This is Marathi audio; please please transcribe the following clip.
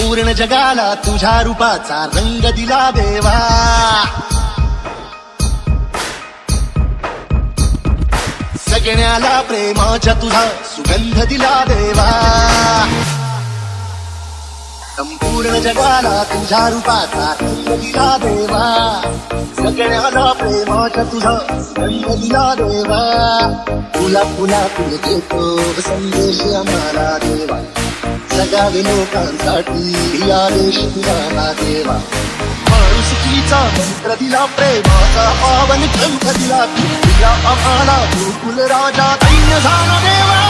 संपूर्ण जगाला तुझ्या रूपाचा रंग दिला देवा. सगळ्याला प्रेमाच्या तुझा सुगंध दिला देवा. संपूर्ण जगाला तुझ्या रूपाचा रंग दिला देवा. सगळ्याला प्रेमाच्या तुझा सुगंध दिला देवा. तुला पुन्हा पुढे देतो संदेश आम्हाला देवा. जगावे लोकांसाठी आदेश तुझा देवा. माणुसकीचा मंत्र दिला, प्रेमाचा पावन ग्रंथ दिला. तुला आम्हाला गोकुल राजा दैन्य झाला देवा.